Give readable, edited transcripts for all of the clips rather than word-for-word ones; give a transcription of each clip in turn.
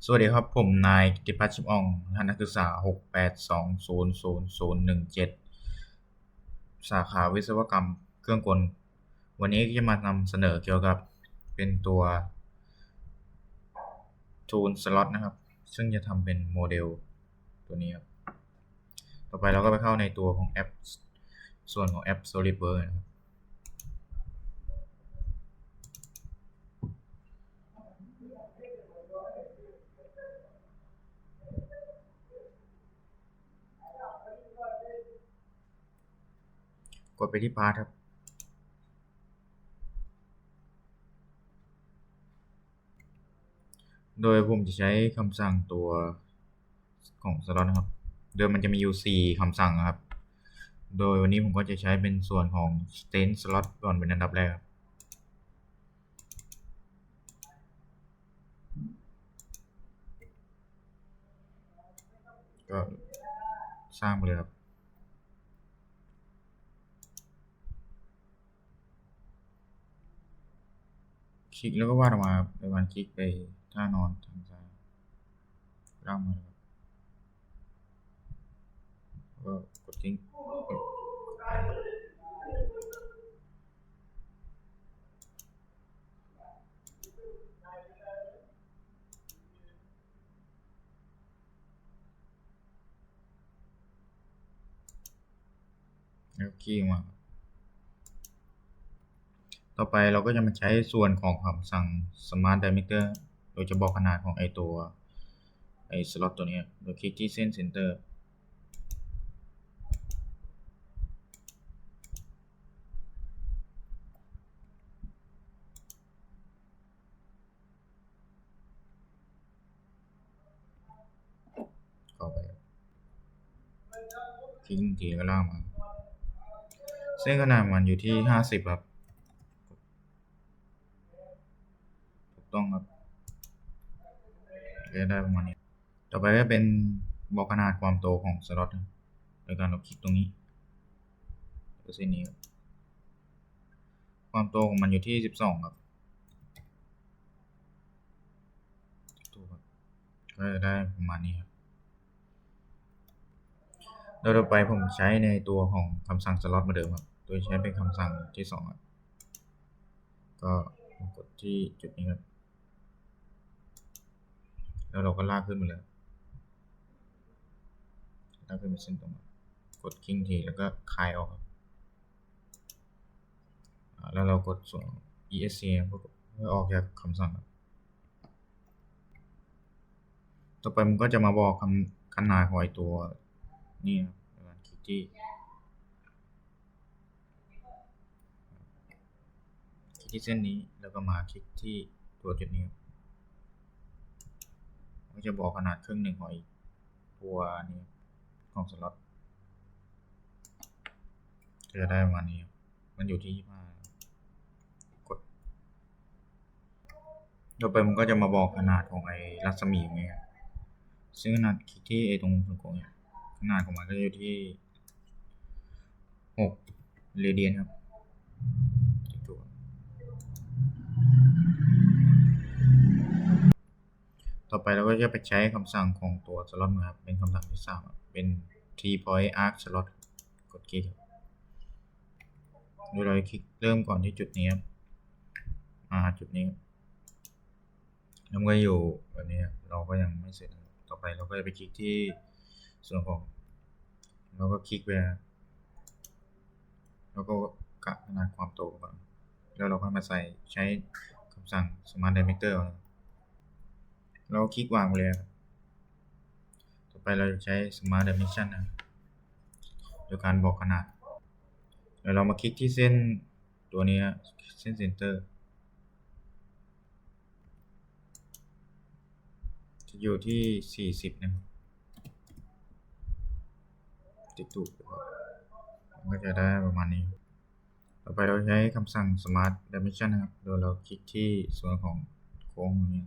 สวัสดีครับผมนายกิติพัฒน์ชิมอ่องคณะนักศึกษา682000017สาขาวิศวกรรมเครื่องกลวันนี้จะมานำเสนอเกี่ยวกับเป็นตัว Tool Slot นะครับซึ่งจะทำเป็นโมเดลตัวนี้ครับต่อไปเราก็ไปเข้าในตัวของแอปส่วนของแอป SolidWorks นะครับกดไปที่พาร์ทครับโดยผมจะใช้คำสั่งตัวของ Slot นะครับโดยมันจะมีอยู่4คำสั่งนะครับโดยวันนี้ผมก็จะใช้เป็นส่วนของ Stage Slot ก่อนเป็นอันดับแรกครับก็สร้างไปเลยครับคลิกแล้วก็วาดออกมาครับโดยการคลิกไปท่านอนทางซ้ายล่างมาเลยครับแล้วก็กดทิ้งแล้วคลิกออกมาต่อไปเราก็จะมาใช้ส่วนของคำสั่ง Smart Diameter โดยจะบอกขนาดของไอตัวไอสล็อตตัวนี้โดยคลิกที่เส้น Center เข้าไปคลิกทีก็ล่างมาเส้นขนาดมันอยู่ที่50ครับถูกต้องครับก็ได้ประมาณนี้ต่อไปก็เป็นบอกขนาดความโตของสล็อตโดยการเราคลิกตรงนี้ตัวเส้นนี้ครับความโตของมันอยู่ที่12ครับถูกครับก็จะได้ประมาณนี้ครับโดยต่อไปผมใช้ในตัวของคำสั่งสล็อตเหมือนเดิมครับโดยใช้เป็นคำสั่งที่2ครับก็กดที่จุดนี้ครับแล้วเราก็ลากขึ้นมาเลยลากขึ้นเป็นเส้นตรงกดคลิกทีแล้วก็คลายออกครับแล้วเรากดส่วน ESC เพื่อออกจากคำสั่งครับต่อไปมันก็จะมาบอกขนาดของไอตัวนี่ครับคลิกที่เส้นนี้แล้วก็มาคลิกที่ตัวจุดนี้ก็จะบอกขนาดครึ่งหนึ่งของอีกตัวนี้ของสล็อตก็จะได้ประมาณนี้มันอยู่ที่25กดต่อไปมันก็จะมาบอกขนาดของไอ้รัศมีอย่างเงี้ยซึ่งขนาดคลิกที่ไอ้ตรงส่วนของเนี่ยขนาดของมันก็อยู่ที่6เรเดียนครับต่อไปเราก็จะไปใช้คำสั่งของตัวสล็อตนะครับเป็นคำสั่งที่3เป็น t point arc slot กดคลิกโดยเราคลิกเริ่มก่อนที่จุดนี้มาจุดนี้แล้วมันก็อยู่แบบนี้เราก็ยังไม่เสร็จต่อไปเราก็จะไปคลิกที่ส่วนของเราก็คลิกไปแล้วก็กะขนาดความโตก่อนแล้วเราก็มาใช้คำสั่ง Smart Diameter เราคลิกวางไปเลยต่อไปเราจะใช้ Smart Dimension โดยการบอกขนาดเดี๋ยวเรามาคลิกที่เส้นตัวนี้เส้น Center จะอยู่ที่40นะครับติดถูกก็จะได้ประมาณนี้ต่อไปเราใช้คำสั่ง Smart Dimension นะครับโดยเราคลิกที่ส่วนของโค้งตรงนี้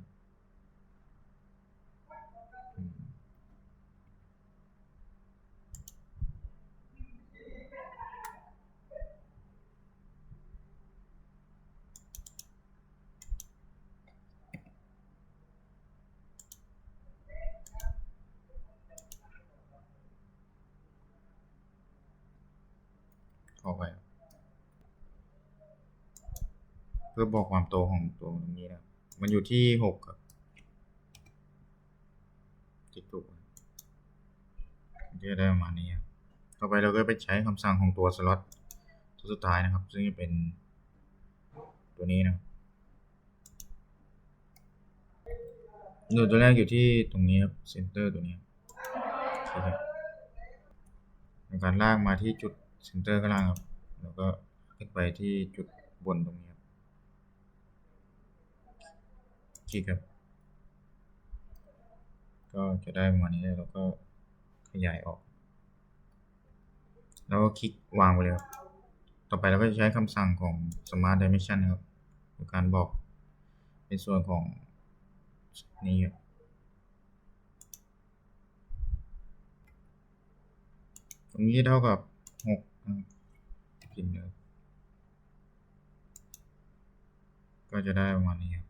เข้าไปครับเพื่อบอกความโตของตัวตรงนี้นะมันอยู่ที่6ครับที่ถูกจะได้ประมาณนี้ครับต่อไปเราก็ไปใช้คำสั่งของตัวสล็อตตัวสุดท้ายนะครับ ซึ่งจะเป็นตัวนี้นะครับหน่วยตัวแรกอยู่ที่ตรงนี้ครับเซนเตอร์ตัวนี้ครับในการลากมาที่จุดเซนเตอร์ข้างล่างครับแล้วก็ขึ้นไปที่จุดบนตรงนี้ครับคลิกครับก็จะได้ประมาณนี้แล้วก็ขยายออกแล้วก็คลิกวางไปเลยครับต่อไปเราก็จะใช้คำสั่งของ Smart Dimension ครับในการบอกในส่วนของนี้ครับตรงนี้เท่ากับ6พิมพ์เลยก็จะได้ประมาณนี้ครับ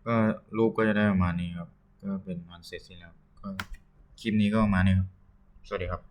ก็รูปก็จะได้ประมาณนี้ครับก็เป็นอันเสร็จสิ้นแล้วก็คลิปนี้ก็ประมาณนี้ครับสวัสดีครับ